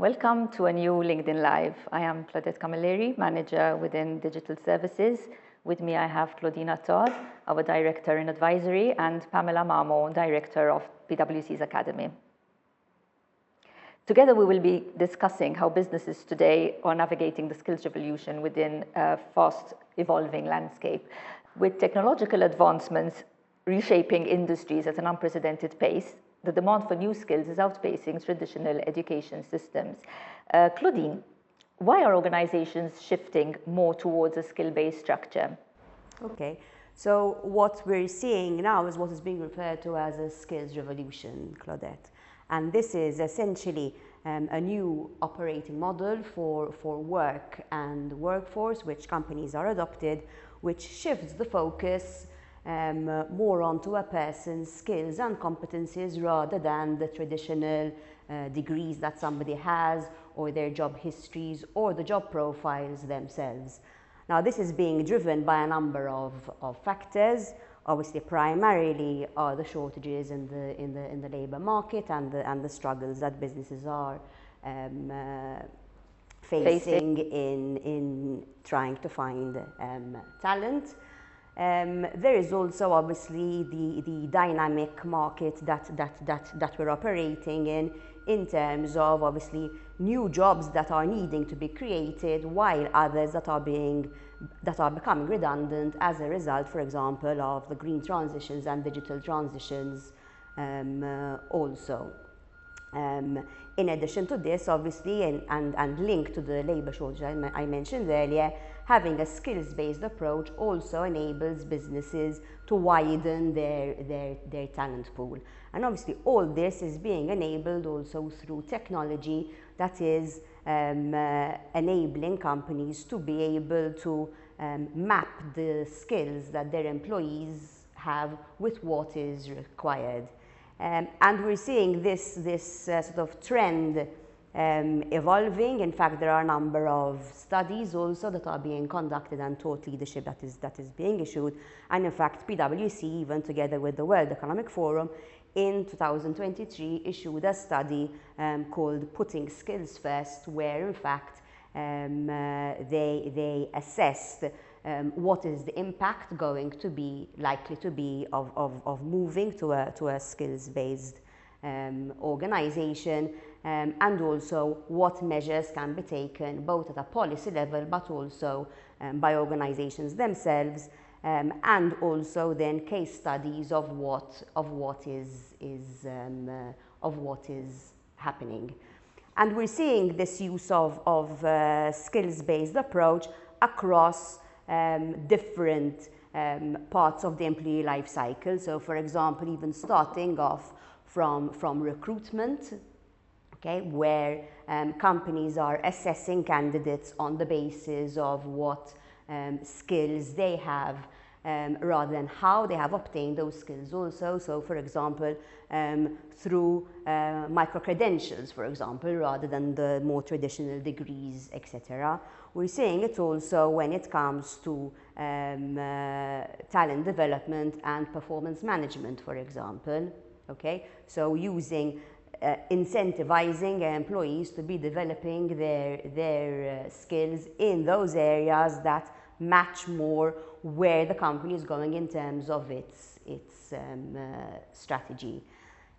Welcome to a new LinkedIn Live. I am Claudette Camilleri, Manager within Digital Services. With me I have Claudine Attard, our Director in Advisory, and Pamela Mamo, Director of PwC's Academy. Together we will be discussing how businesses today are navigating the skills revolution within a fast evolving landscape. With technological advancements reshaping industries at an unprecedented pace, the demand for new skills is outpacing traditional education systems. Claudine, why are organizations shifting more towards a skill-based structure? Okay, so what we're seeing now is what is being referred to as a skills revolution, Claudette. And this is essentially a new operating model for work and workforce, which companies are adopted, which shifts the focus more onto a person's skills and competencies rather than the traditional degrees that somebody has, or their job histories, or the job profiles themselves. Now, this is being driven by a number of factors. Obviously, primarily are the shortages in the labour market and the struggles that businesses are facing in trying to find talent. There is also obviously the dynamic market that we're operating in terms of obviously new jobs that are needing to be created, while others that are becoming redundant as a result, for example, of the green transitions and digital transitions also. In addition to this, obviously, and linked to the labour shortage I mentioned earlier, having a skills-based approach also enables businesses to widen their talent pool. And obviously all this is being enabled also through technology that is enabling companies to be able to map the skills that their employees have with what is required. And we're seeing this sort of trend evolving. In fact, there are a number of studies also that are being conducted and thought leadership that is being issued. And in fact, PwC, even together with the World Economic Forum, in 2023 issued a study called Putting Skills First, where in fact they assessed what is the impact going to be likely to be of moving to a skills-based organization, and also what measures can be taken both at a policy level but also by organizations themselves, and also then case studies of what is happening. And we're seeing this use of skills-based approach across different parts of the employee life cycle. So, for example, even starting off from recruitment, okay, where companies are assessing candidates on the basis of what skills they have, rather than how they have obtained those skills also. So, for example, through micro-credentials, for example, rather than the more traditional degrees, etc. We're seeing it also when it comes to talent development and performance management, for example. Okay, so incentivizing employees to be developing their skills in those areas that match more where the company is going in terms of its strategy.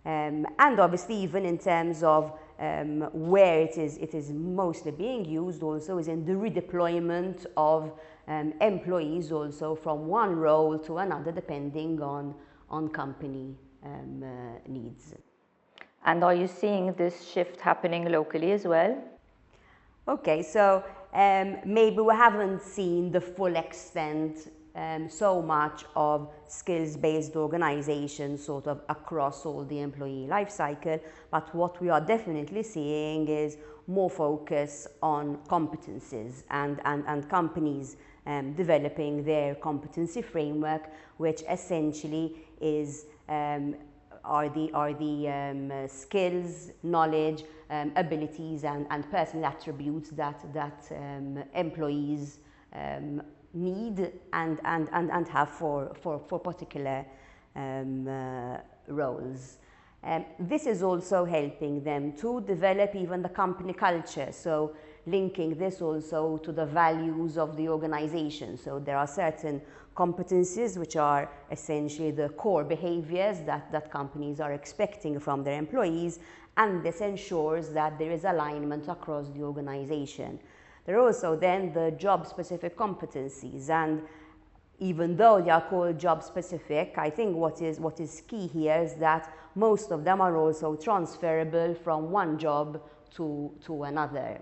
And obviously, even in terms of where it is mostly being used also is in the redeployment of employees also from one role to another, depending on company needs. And are you seeing this shift happening locally as well? Okay, so maybe we haven't seen the full extent so much of skills-based organizations sort of across all the employee life cycle, but what we are definitely seeing is more focus on competencies and companies developing their competency framework, which essentially is are the skills, knowledge, abilities and personal attributes that employees need and have for particular roles. This is also helping them to develop even the company culture, so linking this also to the values of the organization. So there are certain competencies which are essentially the core behaviors that companies are expecting from their employees, and this ensures that there is alignment across the organization. There are also then the job-specific competencies, and even though they are called job-specific, I think what is key here is that most of them are also transferable from one job to another.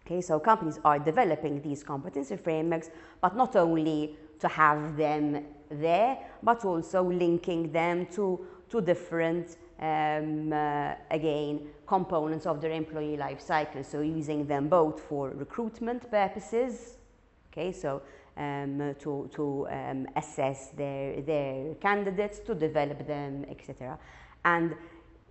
Okay, so companies are developing these competency frameworks, but not only to have them there, but also linking them to different, again, components of their employee life cycle. So using them both for recruitment purposes, okay, so to assess their candidates, to develop them, etc. And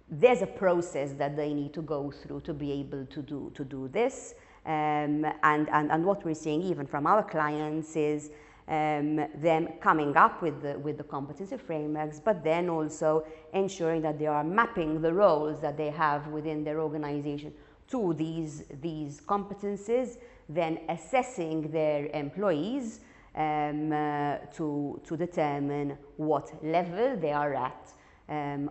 there's a process that they need to go through to be able to do this. And what we're seeing even from our clients is them coming up with the competency frameworks, but then also ensuring that they are mapping the roles that they have within their organization to these competencies, then assessing their employees to determine what level they are at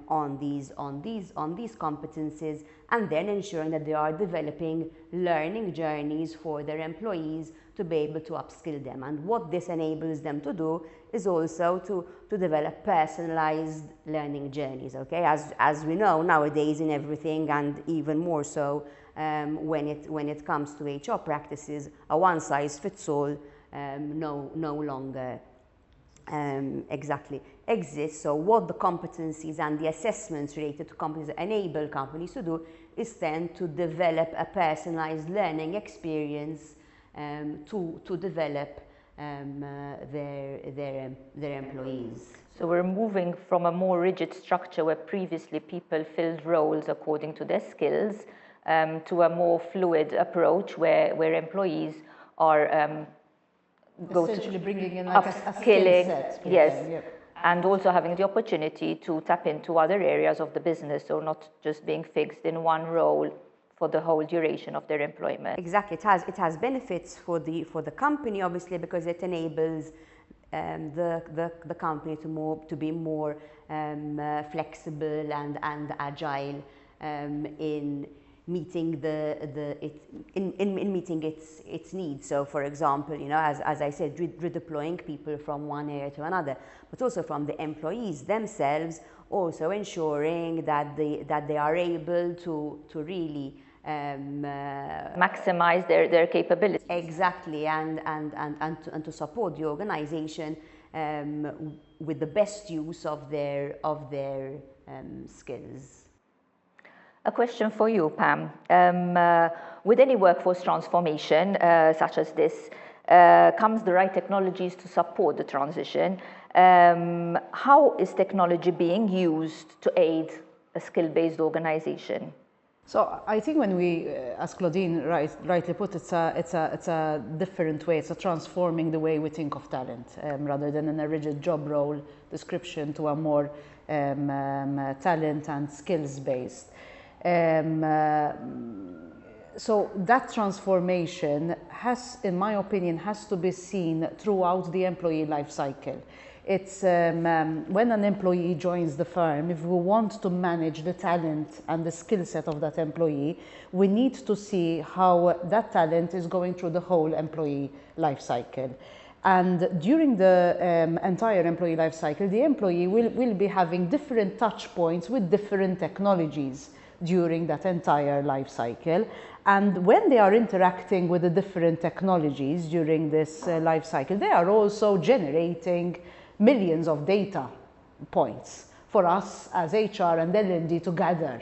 on these competencies, and then ensuring that they are developing learning journeys for their employees to be able to upskill them. And what this enables them to do is also to develop personalized learning journeys. Okay, as we know nowadays in everything, and even more so when it comes to HR practices, a one-size-fits-all no longer exactly exists. So what the competencies and the assessments related to competencies enable companies to do is then to develop a personalized learning experience to develop their employees. So we're moving from a more rigid structure where previously people filled roles according to their skills to a more fluid approach where employees are essentially bringing in like upskilling, a skill set. yes, yep. And also having the opportunity to tap into other areas of the business, so not just being fixed in one role for the whole duration of their employment. Exactly, it has benefits for the company, obviously, because it enables the company to be more flexible and agile in meeting meeting its needs. So, for example, you know, as I said, redeploying people from one area to another, but also from the employees themselves, also ensuring that they are able to really maximize their capabilities. Exactly, and to support the organization with the best use of their skills. A question for you, Pam. With any workforce transformation, such as this, comes the right technologies to support the transition. How is technology being used to aid a skill-based organization? So I think when we, as Claudine rightly put, it's a different way. It's a transforming the way we think of talent, rather than in a rigid job role description to a more talent and skills-based. So that transformation has, in my opinion, has to be seen throughout the employee life cycle. It's when an employee joins the firm, if we want to manage the talent and the skill set of that employee, we need to see how that talent is going through the whole employee life cycle. And during the entire employee life cycle, the employee will be having different touch points with different technologies during that entire life cycle. And when they are interacting with the different technologies during this life cycle, they are also generating millions of data points for us as HR and L&D to gather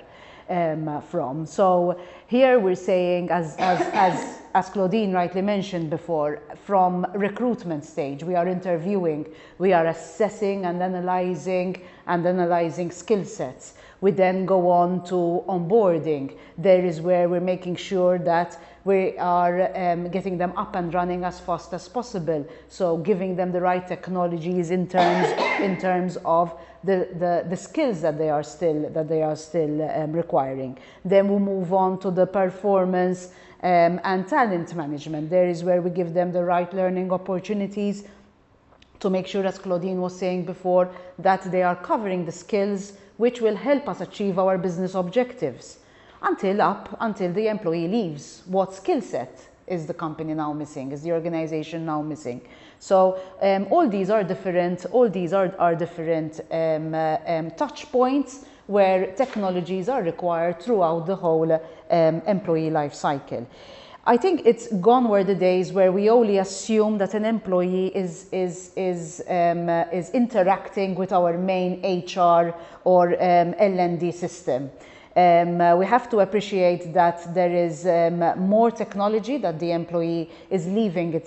from. So here we're saying, as Claudine rightly mentioned before, from recruitment stage, we are interviewing, we are assessing and analyzing skill sets. We then go on to onboarding. There is where we're making sure that we are getting them up and running as fast as possible. So giving them the right technologies in terms of the skills that they are still requiring. Then we move on to the performance and talent management. There is where we give them the right learning opportunities to make sure, as Claudine was saying before, that they are covering the skills which will help us achieve our business objectives until the employee leaves. What skill set is the company now missing? Is the organization now missing? So all these are different touch points where technologies are required throughout the whole employee life cycle. I think it's gone were the days where we only assume that an employee is interacting with our main HR or L&D system. We have to appreciate that there is more technology, that the employee is leaving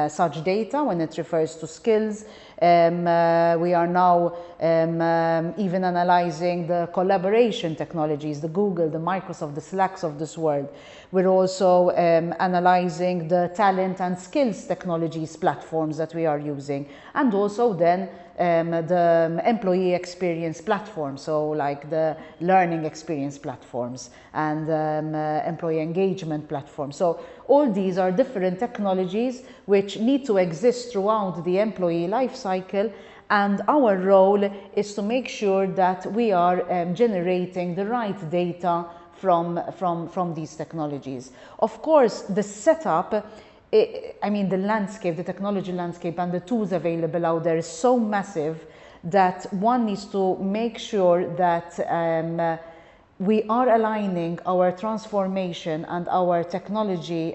such data when it refers to skills. We are now even analyzing the collaboration technologies, the Google, the Microsoft, the Slacks of this world. We're also analyzing the talent and skills technologies platforms that we are using, and also then the employee experience platforms, so like the learning experience platforms and employee engagement platforms. So all these are different technologies which need to exist throughout the employee life cycle, and our role is to make sure that we are generating the right data from these technologies. Of course, the setup, I mean, the landscape, the technology landscape and the tools available out there is so massive that one needs to make sure that we are aligning our transformation and our technology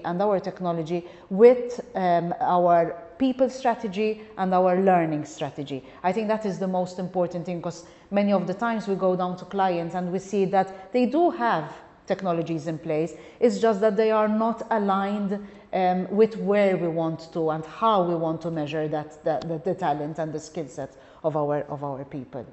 with our people strategy and our learning strategy. I think that is the most important thing, because many of the times we go down to clients and we see that they do have technologies in place. It's just that they are not aligned with where we want to and how we want to measure the talent and the skill set of our people.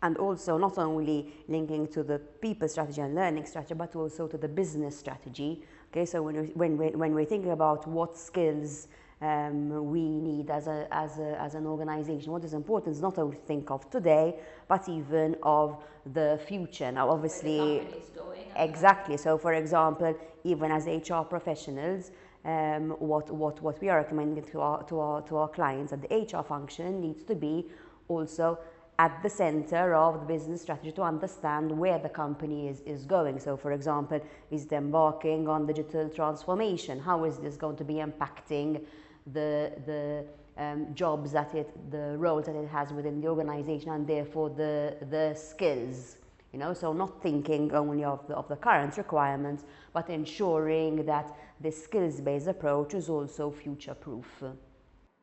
And also not only linking to the people strategy and learning strategy, but also to the business strategy. Okay, so when we're thinking about what skills we need as an organization, what is important is not only to think of today, but even of the future. Now, obviously, where the company is going. Exactly. So, for example, even as HR professionals, what we are recommending to our clients, that the HR function needs to be also at the center of the business strategy to understand where the company is going. So, for example, is it embarking on digital transformation? How is this going to be impacting the jobs the roles that it has within the organization, and therefore the skills? You know, so not thinking only of the current requirements, but ensuring that the skills-based approach is also future-proof.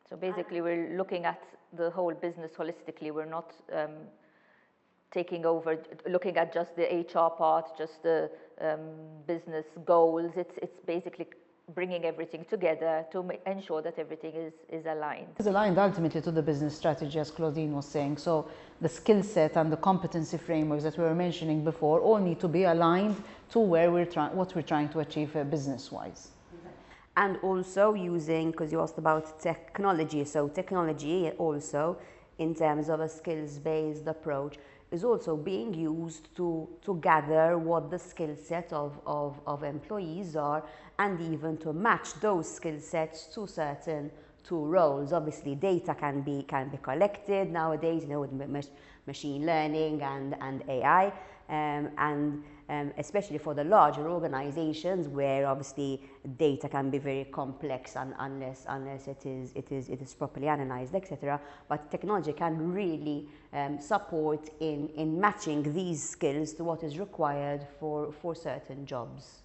So basically, we're looking at the whole business holistically. We're not looking at just the HR part, just the business goals. It's basically bringing everything together to ensure that everything is aligned. It's aligned ultimately to the business strategy, as Claudine was saying. So the skill set and the competency frameworks that we were mentioning before all need to be aligned to where what we're trying to achieve business-wise. And also using, because you asked about technology, so technology also in terms of a skills-based approach is also being used to gather what the skill set of employees are, and even to match those skill sets to certain roles. Obviously, data can be collected nowadays, you know, with machine learning and AI, and especially for the larger organizations where obviously data can be very complex and unless it is properly analyzed, etc. But technology can really support in matching these skills to what is required for certain jobs.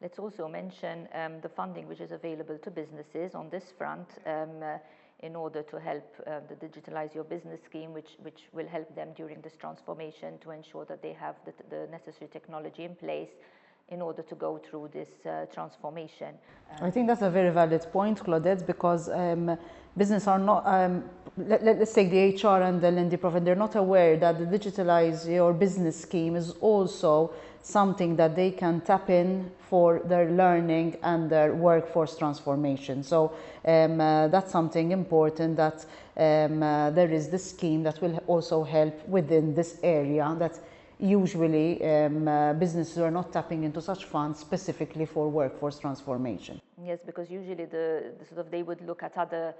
Let's also mention the funding which is available to businesses on this front in order to help the Digitalize Your Business scheme, which will help them during this transformation to ensure that they have the necessary technology in place in order to go through this transformation. I think that's a very valid point, Claudette, because business are not, let's take the HR and the L&D profit, they're not aware that the Digitalize Your Business scheme is also something that they can tap in for their learning and their workforce transformation. So that's something important, that there is this scheme that will also help within this area, that usually businesses are not tapping into such funds specifically for workforce transformation. Yes, because usually they would look at other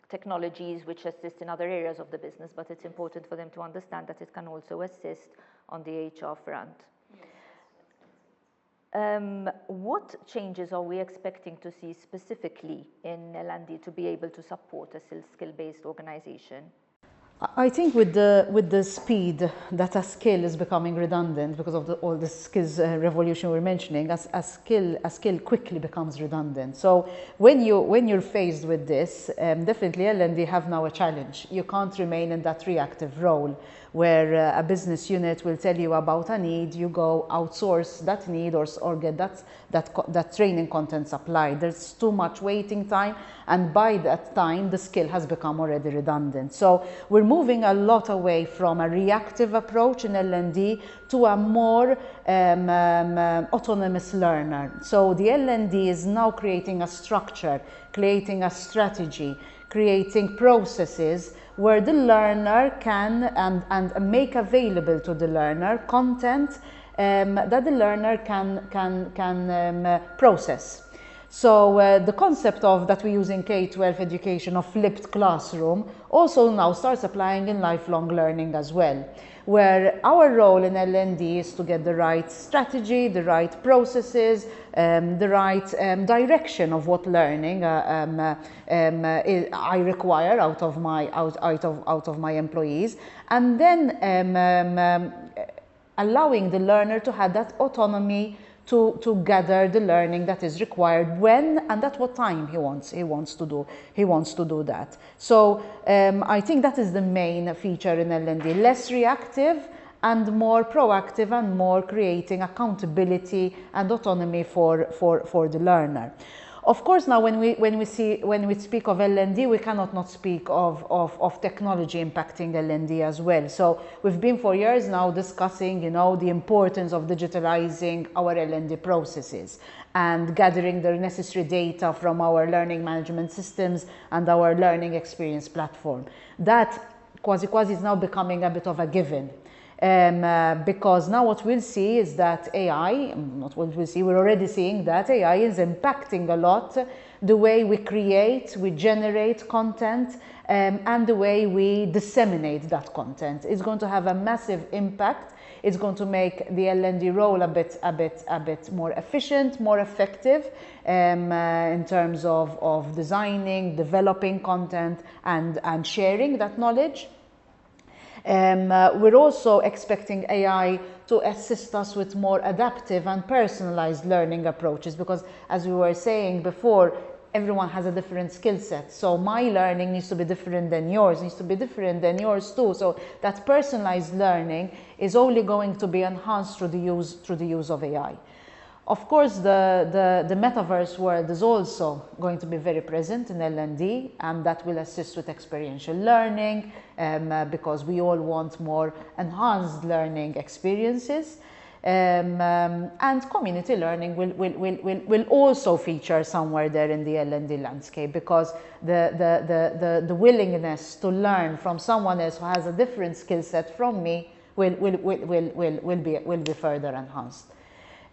technologies which assist in other areas of the business, but it's important for them to understand that it can also assist on the HR front. What changes are we expecting to see specifically in L&D to be able to support a skill-based organization? I think with the speed that a skill is becoming redundant because of all the skills revolution we're mentioning, a skill quickly becomes redundant. So when you're faced with this, definitely L&D have now a challenge. You can't remain in that reactive role where a business unit will tell you about a need, you go outsource that need or get that training content supplied. There's too much waiting time, and by that time the skill has become already redundant. So we're moving a lot away from a reactive approach in L&D to a more autonomous learner. So the L&D is now creating a structure, creating a strategy, creating processes where the learner can and make available to the learner content that the learner can process. So the concept of that we use in K-12 education of flipped classroom also now starts applying in lifelong learning as well, where our role in L&D is to get the right strategy, the right processes, the right direction of what learning I require out of my employees, and then allowing the learner to have that autonomy to gather the learning that is required when and at what time he wants to do that. So I think that is the main feature in L&D: less reactive and more proactive, and more creating accountability and autonomy for the learner. Of course, now when we speak of L&D, we cannot not speak of technology impacting L&D as well. So we've been for years now discussing, the importance of digitalizing our L&D processes and gathering the necessary data from our learning management systems and our learning experience platform. That quasi is now becoming a bit of a given. Because now what we'll see is that we're already seeing that AI is impacting a lot the way we create, we generate content, and the way we disseminate that content. It's going to have a massive impact. It's going to make the L&D role a bit more efficient, more effective in terms of designing, developing content, and sharing that knowledge. We're also expecting AI to assist us with more adaptive and personalized learning approaches, because as we were saying before, everyone has a different skill set. So my learning needs to be different than yours, needs to be different than yours too. So that personalized learning is only going to be enhanced through the use of AI. Of course, the metaverse world is also going to be very present in L&D, and that will assist with experiential learning because we all want more enhanced learning experiences. And community learning will also feature somewhere there in the L&D landscape, because the willingness to learn from someone else who has a different skill set from me will be further enhanced.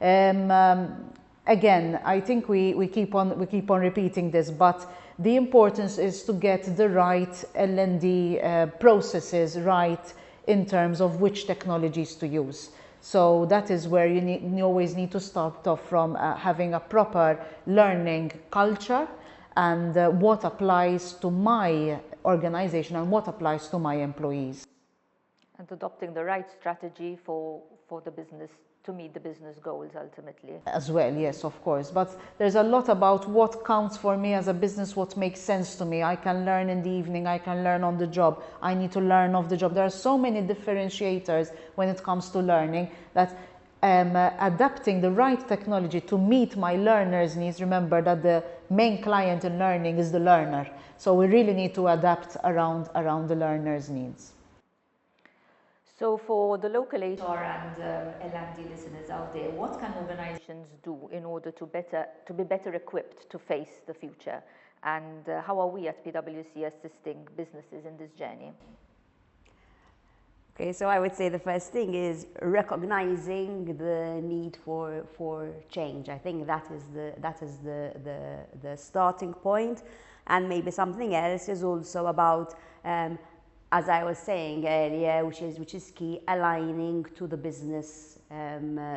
Again, I think we keep on repeating this, but the importance is to get the right L&D processes right in terms of which technologies to use. So that is where you always need to start off from having a proper learning culture and what applies to my organization and what applies to my employees. And adopting the right strategy for the business to meet the business goals ultimately. As well, yes, of course. But there's a lot about what counts for me as a business, what makes sense to me. I can learn in the evening, I can learn on the job, I need to learn off the job. There are so many differentiators when it comes to learning that adapting the right technology to meet my learners' needs. Remember that the main client in learning is the learner. So we really need to adapt around the learner's needs. So for the local HR and L&D listeners out there, what can organizations do in order to be better equipped to face the future? And how are we at PwC assisting businesses in this journey? Okay, so I would say the first thing is recognizing the need for change. I think that is the starting point, and maybe something else is also about, as I was saying earlier, which is key, aligning to the business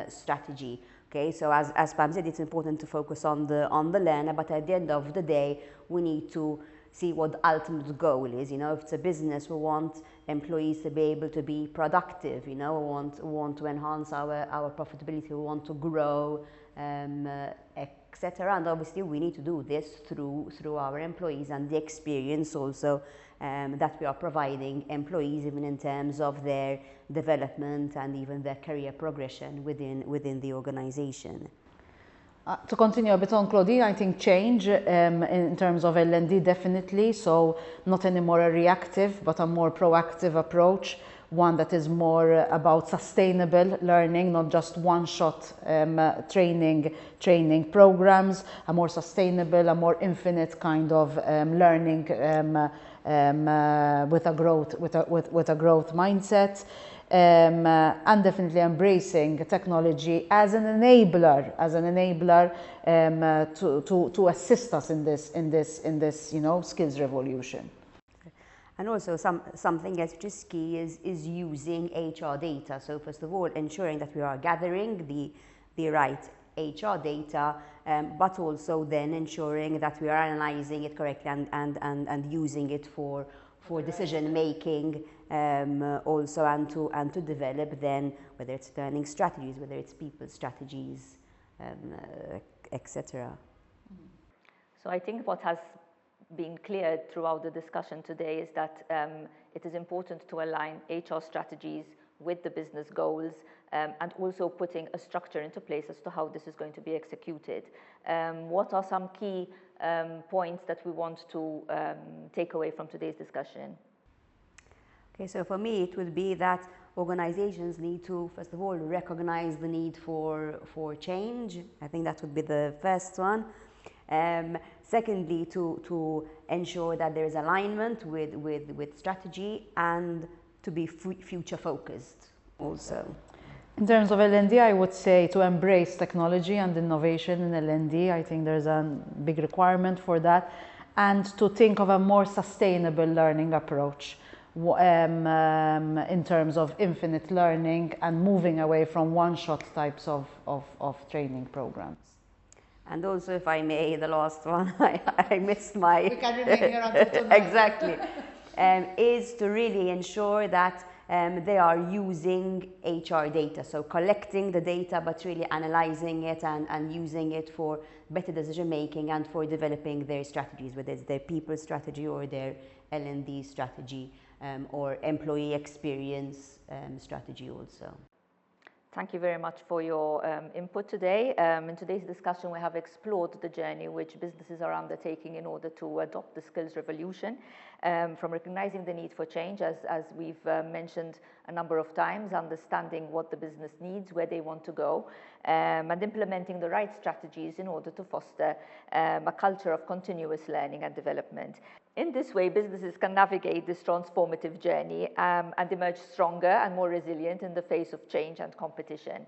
strategy. Okay, so as Pam said, it's important to focus on the learner, but at the end of the day, we need to see what the ultimate goal is. You know, if it's a business, we want employees to be able to be productive. You know, we want to enhance our profitability. We want to grow, etc. And obviously, we need to do this through our employees and the experience also that we are providing employees, even in terms of their development and even their career progression within the organization. To continue a bit on Claudine, I think change in terms of L&D definitely, so not anymore a reactive but a more proactive approach, one that is more about sustainable learning, not just one-shot training programs, a more sustainable, a more infinite kind of learning with a growth mindset. And definitely embracing technology as an enabler to assist us in this skills revolution. And also something else which is key is using HR data. So first of all, ensuring that we are gathering the right HR data, but also then ensuring that we are analyzing it correctly and using it for decision making, also and to develop then, whether it's learning strategies, whether it's people strategies, etc. So I think what has been clear throughout the discussion today is that it is important to align HR strategies with the business goals, and also putting a structure into place as to how this is going to be executed. What are some key points that we want to take away from today's discussion? Okay, so for me it would be that organizations need to, first of all, recognize the need for change. I think that would be the first one. Secondly, to ensure that there is alignment with strategy, and to be future focused also. In terms of L&D, I would say to embrace technology and innovation in L&D. I think there's a big requirement for that, and to think of a more sustainable learning approach in terms of infinite learning and moving away from one-shot types of training programs. And also, if I may, the last one, I missed my... We can remain here until tonight. Exactly. Is to really ensure that they are using HR data, so collecting the data but really analyzing it and using it for better decision making and for developing their strategies, whether it's their people strategy or their L&D strategy, or employee experience strategy also. Thank you very much for your input today. In today's discussion, we have explored the journey which businesses are undertaking in order to adopt the skills revolution, from recognizing the need for change, as we've mentioned a number of times, understanding what the business needs, where they want to go, and implementing the right strategies in order to foster a culture of continuous learning and development. In this way, businesses can navigate this transformative journey and emerge stronger and more resilient in the face of change and competition.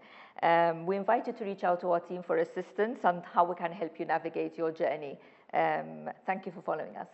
We invite you to reach out to our team for assistance on how we can help you navigate your journey. Thank you for following us.